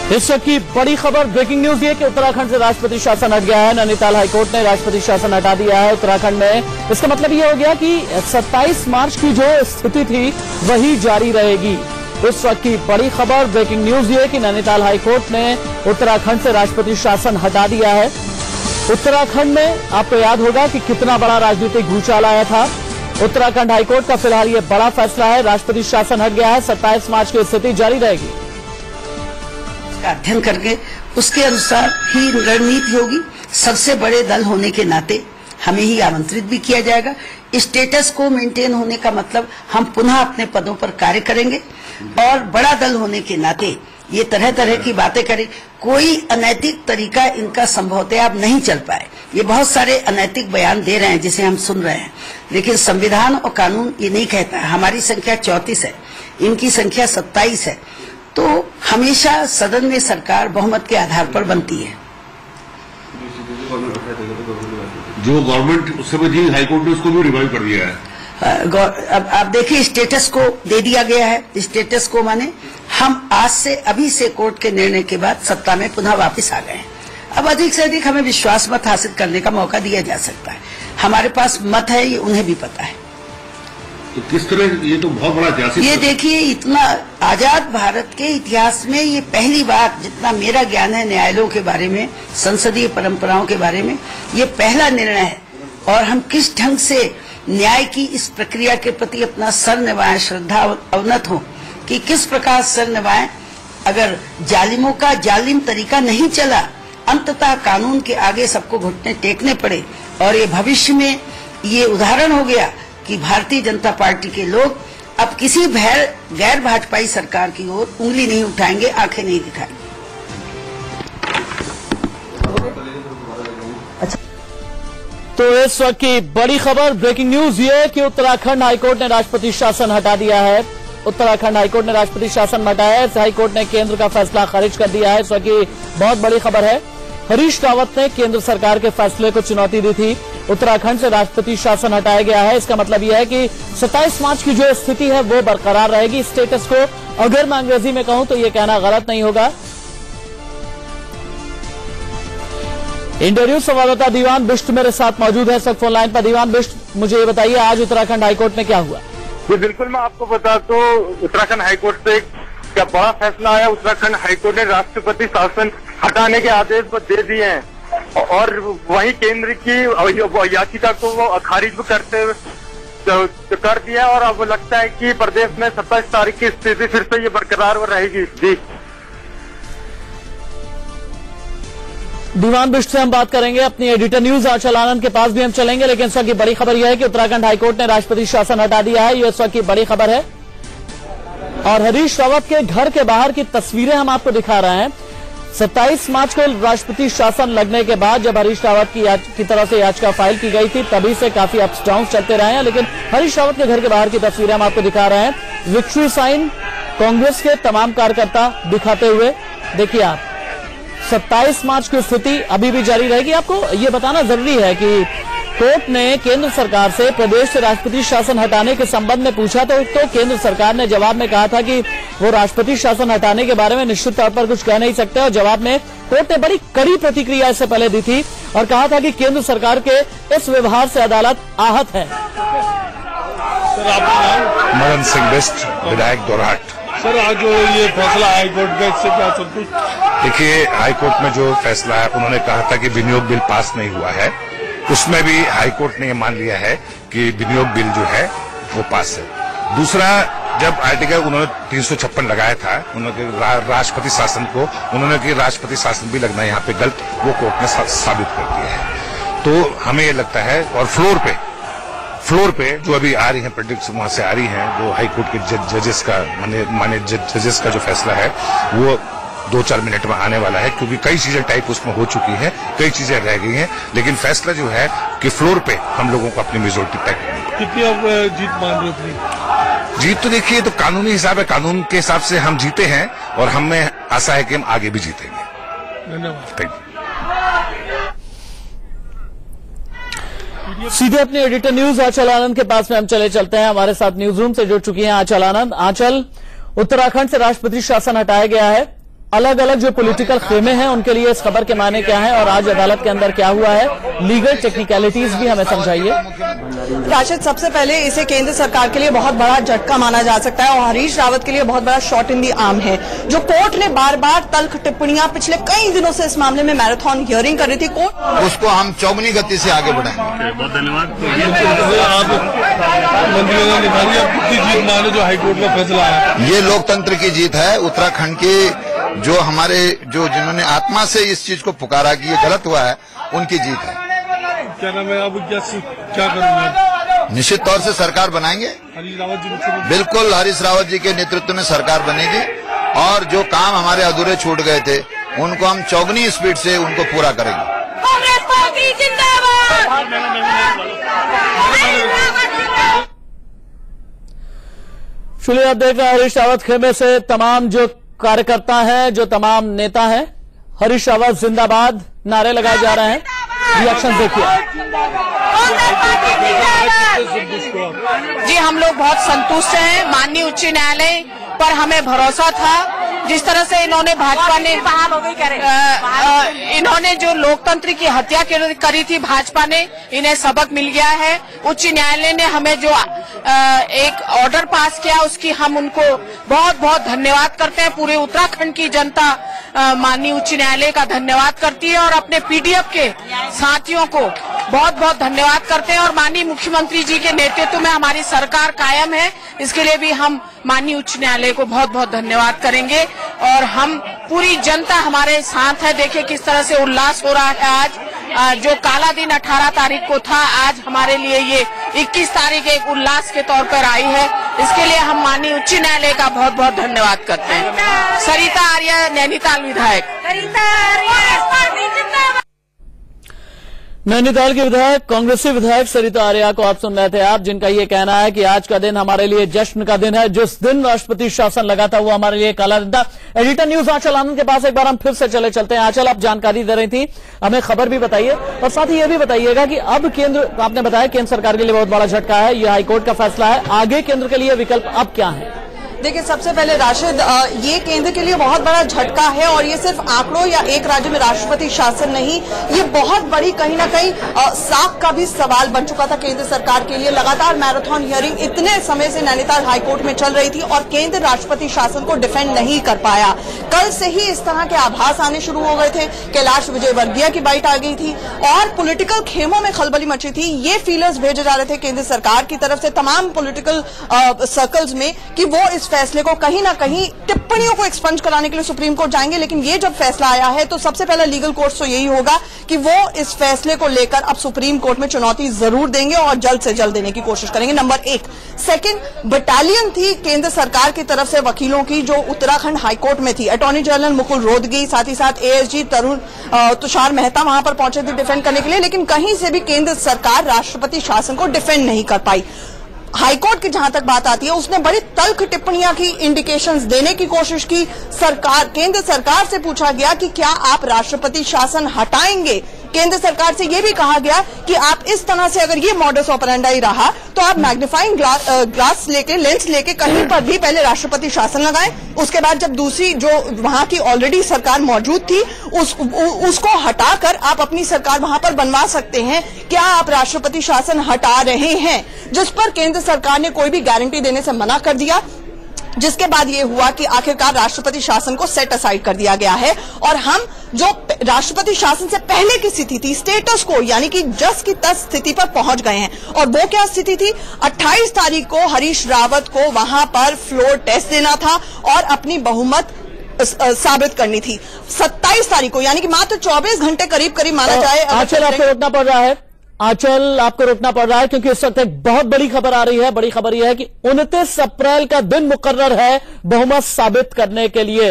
इस वक्त की बड़ी खबर, ब्रेकिंग न्यूज ये कि उत्तराखंड से राष्ट्रपति शासन हट गया है। नैनीताल हाईकोर्ट ने राष्ट्रपति शासन हटा दिया है उत्तराखंड में। इसका मतलब ये हो गया कि 27 मार्च की जो स्थिति थी वही जारी रहेगी। इस वक्त की बड़ी खबर, ब्रेकिंग न्यूज ये कि नैनीताल हाईकोर्ट ने उत्तराखंड से राष्ट्रपति शासन हटा दिया है। उत्तराखंड में आपको याद होगा कि कितना बड़ा राजनीतिक भूचाल आया था। उत्तराखंड हाईकोर्ट का फिलहाल ये बड़ा फैसला है, राष्ट्रपति शासन हट गया है। 27 मार्च की स्थिति जारी रहेगी। अध्ययन करके उसके अनुसार ही रणनीति होगी। सबसे बड़े दल होने के नाते हमें ही आमंत्रित भी किया जाएगा। स्टेटस को मेंटेन होने का मतलब हम पुनः अपने पदों पर कार्य करेंगे और बड़ा दल होने के नाते ये तरह तरह की बातें करें। कोई अनैतिक तरीका इनका संभवतः अब नहीं चल पाए। ये बहुत सारे अनैतिक बयान दे रहे हैं जिसे हम सुन रहे हैं, लेकिन संविधान और कानून ये नहीं कहता है। हमारी संख्या 34 है, इनकी संख्या 27 है। तो हमेशा सदन में सरकार बहुमत के आधार पर बनती है। जो गवर्नमेंट उस समय थी, हाईकोर्ट ने उसको भी रिवाइव कर दिया है। अब आप देखिए, स्टेटस को दे दिया गया है। स्टेटस को माने हम आज से अभी से कोर्ट के निर्णय के बाद सत्ता में पुनः वापस आ गए हैं। अब अधिक से अधिक हमें विश्वास मत हासिल करने का मौका दिया जा सकता है। हमारे पास मत है, ये उन्हें भी पता है। तो किस तरह, ये तो बहुत बड़ा ऐतिहासिक, ये देखिए, इतना आजाद भारत के इतिहास में ये पहली बार, जितना मेरा ज्ञान है न्यायालयों के बारे में, संसदीय परंपराओं के बारे में, ये पहला निर्णय है। और हम किस ढंग से न्याय की इस प्रक्रिया के प्रति अपना सर निभाएं, श्रद्धा अवनत हो कि किस प्रकार सर निभाएं। अगर जालिमों का जालिम तरीका नहीं चला, अंततः कानून के आगे सबको घुटने टेकने पड़े। और ये भविष्य में ये उदाहरण हो गया कि भारतीय जनता पार्टी के लोग अब किसी गैर भाजपाई सरकार की ओर उंगली नहीं उठाएंगे, आंखें नहीं दिखाएंगे। तो इस वक्त की बड़ी खबर, ब्रेकिंग न्यूज ये कि उत्तराखंड हाईकोर्ट ने राष्ट्रपति शासन हटा दिया है। उत्तराखंड हाईकोर्ट ने राष्ट्रपति शासन हटाया है। हाईकोर्ट ने केंद्र का फैसला खारिज कर दिया है। इस वक्त की बहुत बड़ी खबर है। हरीश रावत ने केंद्र सरकार के फैसले को चुनौती दी थी। उत्तराखंड से राष्ट्रपति शासन हटाया गया है। इसका मतलब यह है कि 27 मार्च की जो स्थिति है वो बरकरार रहेगी। स्टेटस को अगर मैं अंग्रेजी में कहूं तो ये कहना गलत नहीं होगा। इंडिया न्यूज संवाददाता दीवान बिष्ट मेरे साथ मौजूद है सब फोन लाइन पर। दीवान बिष्ट, मुझे ये बताइए, आज उत्तराखंड हाईकोर्ट में क्या हुआ? जी बिल्कुल, मैं आपको बता तो उत्तराखंड हाईकोर्ट से क्या बड़ा फैसला आया। उत्तराखंड हाईकोर्ट ने राष्ट्रपति शासन हटाने के आदेश दे दिए हैं और वहीं केंद्र की याचिका को वो खारिज भी कर दिया। और अब लगता है कि प्रदेश में 27 तारीख की स्थिति फिर से ये बरकरार रहेगी। जी दीवान बिष्ट से हम बात करेंगे। अपनी एडिटर न्यूज आंचल आनंद के पास भी हम चलेंगे, लेकिन इस वक्त की बड़ी खबर यह है कि उत्तराखंड हाईकोर्ट ने राष्ट्रपति शासन हटा दिया है। ये इस वक्त की बड़ी खबर है। और हरीश रावत के घर के बाहर की तस्वीरें हम आपको दिखा रहे हैं। 27 मार्च को राष्ट्रपति शासन लगने के बाद जब हरीश रावत की तरफ से याचिका फाइल की गई थी, तभी से काफी अप्स डाउन चलते रहे हैं। लेकिन हरीश रावत के घर के बाहर की तस्वीरें हम आपको दिखा रहे हैं। विक्ट्री साइन कांग्रेस के तमाम कार्यकर्ता दिखाते हुए, देखिए आप, 27 मार्च की स्थिति अभी भी जारी रहेगी। आपको ये बताना जरूरी है कि कोर्ट ने केंद्र सरकार से प्रदेश से राष्ट्रपति शासन हटाने के संबंध में पूछा तो केंद्र सरकार ने जवाब में कहा था कि वो राष्ट्रपति शासन हटाने के बारे में निश्चित तौर पर कुछ कह नहीं सकते। और जवाब में कोर्ट ने बड़ी कड़ी प्रतिक्रिया इससे पहले दी थी और कहा था कि केंद्र सरकार के इस व्यवहार से अदालत आहत है। मदन सिंह बिष्ट, विधायक दोरहाट। सर, आज जो ये फैसला हाईकोर्ट का, इससे क्या संतुष्ट? देखिए, हाईकोर्ट में जो फैसला है, उन्होंने कहा था कि विनियोग बिल पास नहीं हुआ है। उसमें भी हाईकोर्ट ने ये मान लिया है कि विनियोग बिल जो है वो पास है। दूसरा, जब आर्टिकल उन्होंने 356 लगाया था, उन्होंने राष्ट्रपति शासन को, उन्होंने कि राष्ट्रपति शासन भी लगना यहाँ पे गलत, वो कोर्ट ने साबित कर दिया है। तो हमें ये लगता है। और फ्लोर पे जो अभी आ रही हैं प्रेडिक्ट वहां से आ रही हैं, जो हाईकोर्ट के जजेस का माने जजेस का जो फैसला है वो 2-4 मिनट में आने वाला है, क्योंकि कई चीजें टाइप उसमें हो चुकी हैं, कई चीजें रह गई हैं। लेकिन फैसला जो है कि फ्लोर पे हम लोगों को अपनी मेजोरिटी तय करनी। कितनी आप जीत मान रहे हो अपनी? जीत तो देखिए, तो कानूनी हिसाब है, कानून के हिसाब से हम जीते हैं और हमें आशा है कि हम आगे भी जीतेंगे। धन्यवाद। Thank you. सीधे अपने एडिटर न्यूज आंचल आनंद के पास में हम चलते हैं। हमारे साथ न्यूज रूम से जुड़ चुकी हैं आंचल आनंद। आंचल, उत्तराखंड से राष्ट्रपति शासन हटाया गया है। अलग अलग जो पॉलिटिकल खेमे हैं उनके लिए इस खबर के मायने क्या है और आज अदालत के अंदर क्या हुआ है, लीगल टेक्निकलिटीज भी हमें समझाइए। राशिद, सबसे पहले इसे केंद्र सरकार के लिए बहुत बड़ा झटका माना जा सकता है और हरीश रावत के लिए बहुत बड़ा शॉट इन दी आर्म है। जो कोर्ट ने बार बार तल्ख टिप्पणियां पिछले कई दिनों से इस मामले में मैराथन हियरिंग कर रही थी, कोर्ट उसको हम चौगुनी गति से आगे बढ़ाएंगे। बहुत धन्यवाद। जीत माने जो हाईकोर्ट का फैसला है, ये लोकतंत्र की जीत है। उत्तराखंड के जो हमारे जिन्होंने आत्मा से इस चीज को पुकारा कि ये गलत हुआ है, उनकी जीत है। क्या नाम है, अब क्या करेंगे? निश्चित तौर से सरकार बनाएंगे। हरीश रावत जी बिल्कुल, हरीश रावत जी के नेतृत्व में सरकार बनेगी और जो काम हमारे अधूरे छूट गए थे उनको हम चौगुनी स्पीड से उनको पूरा करेंगे। चलिए, आप देख रहे हैं हरीश रावत खेमे से तमाम जो कार्यकर्ता है, जो तमाम नेता है, हरीश रावत जिंदाबाद नारे लगाए जा रहे हैं। रिएक्शन देखिए। जी, हम लोग बहुत संतुष्ट हैं। माननीय उच्च न्यायालय पर हमें भरोसा था। जिस तरह से इन्होंने भाजपा ने इन्होंने जो लोकतंत्र की हत्या करी थी भाजपा ने, इन्हें सबक मिल गया है। उच्च न्यायालय ने हमें जो एक ऑर्डर पास किया उसकी हम उनको बहुत बहुत धन्यवाद करते हैं। पूरे उत्तराखंड की जनता माननीय उच्च न्यायालय का धन्यवाद करती है और अपने पीडीएफ के साथियों को बहुत बहुत धन्यवाद करते हैं। और माननीय मुख्यमंत्री जी के नेतृत्व में हमारी सरकार कायम है, इसके लिए भी हम माननीय उच्च न्यायालय को बहुत बहुत धन्यवाद करेंगे। और हम पूरी जनता हमारे साथ है। देखिए किस तरह से उल्लास हो रहा है। आज जो काला दिन 18 तारीख को था, आज हमारे लिए ये 21 तारीख एक उल्लास के तौर पर आई है। इसके लिए हम माननीय उच्च न्यायालय का बहुत बहुत धन्यवाद करते हैं। सरिता आर्य, नैनीताल विधायक। नैनीताल के विधायक, कांग्रेसी विधायक सरिता आर्या को आप सुन रहे थे आप, जिनका ये कहना है कि आज का दिन हमारे लिए जश्न का दिन है। जिस दिन राष्ट्रपति शासन लगा था वो हमारे लिए काला दिन था। एडिटर न्यूज आंचल आनंद के पास एक बार हम फिर से चलते हैं। आंचल, आप जानकारी दे रही थी, हमें खबर भी बताइए और साथ ही ये भी बताइएगा कि अब केंद्र, आपने बताया केंद्र सरकार के लिए बहुत बड़ा झटका है, ये हाईकोर्ट का फैसला है, आगे केंद्र के लिए विकल्प अब क्या है? देखिए, सबसे पहले राशिद, ये केंद्र के लिए बहुत बड़ा झटका है और ये सिर्फ आंकड़ों या एक राज्य में राष्ट्रपति शासन नहीं, ये बहुत बड़ी कहीं ना कहीं साख का भी सवाल बन चुका था केंद्र सरकार के लिए। लगातार मैराथन हियरिंग इतने समय से नैनीताल हाईकोर्ट में चल रही थी और केंद्र राष्ट्रपति शासन को डिफेंड नहीं कर पाया। कल से ही इस तरह के आभास आने शुरू हो गए थे। कैलाश विजयवर्गीय की बाइट आ गई थी और पॉलिटिकल खेमों में खलबली मची थी। ये फीलर्स भेजे जा रहे थे केंद्र सरकार की तरफ से तमाम पॉलिटिकल सर्कल्स में कि वो इस फैसले को कहीं ना कहीं टिप्पणियों को एक्सपंज कराने के लिए सुप्रीम कोर्ट जाएंगे। लेकिन ये जब फैसला आया है तो सबसे पहला लीगल कोर्स तो यही होगा कि वो इस फैसले को लेकर अब सुप्रीम कोर्ट में चुनौती जरूर देंगे और जल्द से जल्द देने की कोशिश करेंगे। नंबर एक। सेकंड, बटालियन थी केंद्र सरकार की तरफ से वकीलों की जो उत्तराखंड हाईकोर्ट में थी। अटॉर्नी जनरल मुकुल रोहतगी, साथ ही साथ एएसजी तुषार मेहता वहां पर पहुंचे थे डिफेंड करने के लिए, लेकिन कहीं से भी केंद्र सरकार राष्ट्रपति शासन को डिफेंड नहीं कर पाई। हाईकोर्ट की जहां तक बात आती है, उसने बड़ी तल्ख टिप्पणियां की, इंडिकेशंस देने की कोशिश की। केंद्र सरकार से पूछा गया कि क्या आप राष्ट्रपति शासन हटाएंगे। केंद्र सरकार से यह भी कहा गया कि आप इस तरह से अगर ये मॉडस ऑपरेंडाई रहा तो आप मैग्नीफाइंग ग्लास लेके, लेंस लेके कहीं पर भी पहले राष्ट्रपति शासन लगाएं, उसके बाद जब दूसरी जो वहां की ऑलरेडी सरकार मौजूद थी उसको हटाकर आप अपनी सरकार वहां पर बनवा सकते हैं। क्या आप राष्ट्रपति शासन हटा रहे हैं? जिस पर केंद्र सरकार ने कोई भी गारंटी देने से मना कर दिया, जिसके बाद ये हुआ कि आखिरकार राष्ट्रपति शासन को सेट असाइड कर दिया गया है और हम जो राष्ट्रपति शासन से पहले की स्थिति थी, स्टेटस को, यानी कि जस की तस स्थिति पर पहुंच गए हैं। और वो क्या स्थिति थी? 28 तारीख को हरीश रावत को वहां पर फ्लोर टेस्ट देना था और अपनी बहुमत साबित करनी थी 27 तारीख को, यानी कि मात्र 24 घंटे करीब माना जाए। आंचल, आपको रोकना पड़ रहा है। आंचल, आपको रोकना पड़ रहा है क्योंकि इस वक्त एक बहुत बड़ी खबर आ रही है। बड़ी खबर यह है कि 29 अप्रैल का दिन मुकर्रर है बहुमत साबित करने के लिए।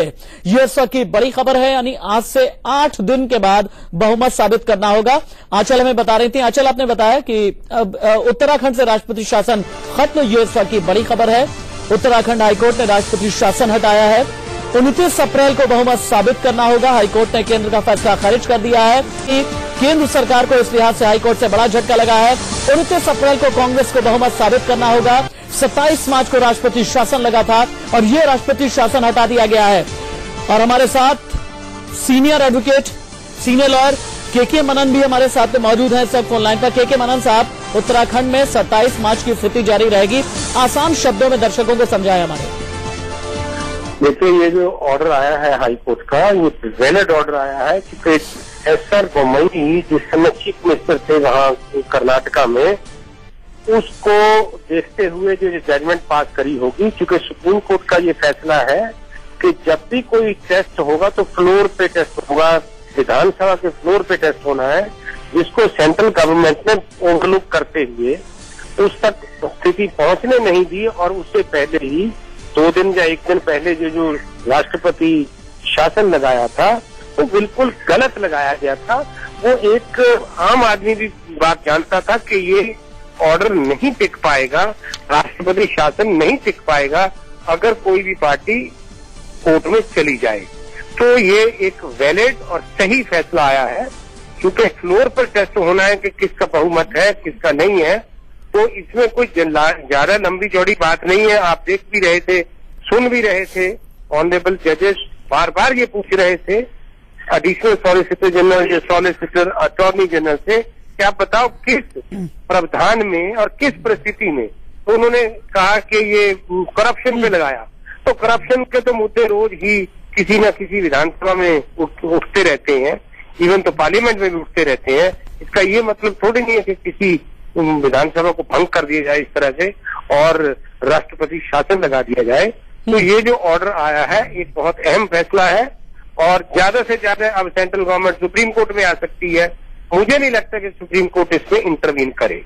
यह इस वक्त की बड़ी खबर है, यानी आज से 8 दिन के बाद बहुमत साबित करना होगा। आंचल हमें बता रही थी। आंचल, आपने बताया कि उत्तराखंड से राष्ट्रपति शासन खत्म, यह इस वक्त की बड़ी खबर है। उत्तराखंड हाईकोर्ट ने राष्ट्रपति शासन हटाया है। 29 अप्रैल को बहुमत साबित करना होगा। हाईकोर्ट ने केंद्र का फैसला खारिज कर दिया है कि केंद्र सरकार को इस लिहाज से हाईकोर्ट से बड़ा झटका लगा है। 29 अप्रैल को कांग्रेस को बहुमत साबित करना होगा। 27 मार्च को राष्ट्रपति शासन लगा था और यह राष्ट्रपति शासन हटा दिया गया है। और हमारे साथ सीनियर एडवोकेट, सीनियर लॉयर के मनन भी हमारे साथ में मौजूद हैं सब फोन लाइन पर। के मनन साहब, उत्तराखंड में 27 मार्च की स्थिति जारी रहेगी, आसान शब्दों में दर्शकों को समझाएं हमारे। देखिए, ये जो ऑर्डर आया है हाई कोर्ट का, ये वैलिड ऑर्डर आया है क्योंकि एस.आर. बोम्मई जिस समय चीफ मिनिस्टर थे वहाँ कर्नाटका में, उसको देखते हुए जो जजमेंट पास करी होगी, क्योंकि सुप्रीम कोर्ट का ये फैसला है कि जब भी कोई टेस्ट होगा तो फ्लोर पे टेस्ट होगा, विधानसभा के फ्लोर पे टेस्ट होना है, जिसको सेंट्रल गवर्नमेंट ने ओवरलुक करते हुए उस तक स्थिति पहुंचने नहीं दी। और उससे पहले ही 2 दिन या 1 दिन पहले जो राष्ट्रपति शासन लगाया था वो बिल्कुल गलत लगाया गया था। वो एक आम आदमी भी बात जानता था कि ये ऑर्डर नहीं टिक पाएगा, राष्ट्रपति शासन नहीं टिक पाएगा अगर कोई भी पार्टी कोर्ट में चली जाए। तो ये एक वैलिड और सही फैसला आया है, क्योंकि फ्लोर पर टेस्ट होना है कि किसका बहुमत है किसका नहीं है। तो इसमें कोई ज्यादा लंबी चौड़ी बात नहीं है। आप देख भी रहे थे, सुन भी रहे थे, ऑनरेबल जजेस बार बार ये पूछ रहे थे additional solicitor general, solicitor attorney general से कि आप बताओ किस प्रावधान में और किस परिस्थिति में। तो उन्होंने कहा कि ये करप्शन पे लगाया। तो करप्शन के तो मुद्दे रोज ही किसी न किसी विधानसभा में उठते रहते हैं, इवन तो पार्लियामेंट में भी उठते रहते हैं। इसका ये मतलब थोड़ी नहीं है कि किसी विधानसभा को भंग कर दिया जाए इस तरह से और राष्ट्रपति शासन लगा दिया जाए। तो ये जो ऑर्डर आया है एक बहुत अहम फैसला है और ज्यादा से ज्यादा अब सेंट्रल गवर्नमेंट सुप्रीम कोर्ट में आ सकती है। मुझे नहीं लगता कि सुप्रीम कोर्ट इसमें इंटरवीन करे।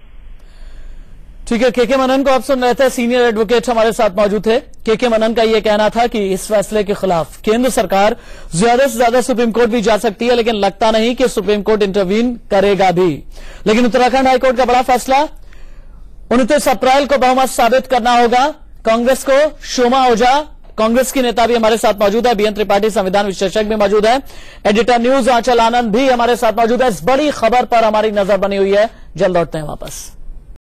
ठीक है, के मनन को आप सुन रहे थे, सीनियर एडवोकेट हमारे साथ मौजूद थे। के मनन का यह कहना था कि इस फैसले के खिलाफ केंद्र सरकार ज्यादा से ज्यादा सुप्रीम कोर्ट भी जा सकती है, लेकिन लगता नहीं कि सुप्रीम कोर्ट इंटरवीन करेगा भी। लेकिन उत्तराखंड हाईकोर्ट का बड़ा फैसला, 29 अप्रैल को बहुमत साबित करना होगा। कांग्रेस को शोमा ओझा, कांग्रेस की नेता भी हमारे साथ मौजूद है, बीएन त्रिपाठी संविधान विशेषज्ञ भी मौजूद है, एडिटर न्यूज आंचल आनंद भी हमारे साथ मौजूद है। इस बड़ी खबर पर हमारी नजर बनी हुई है, जल्द लौटते हैं वापस।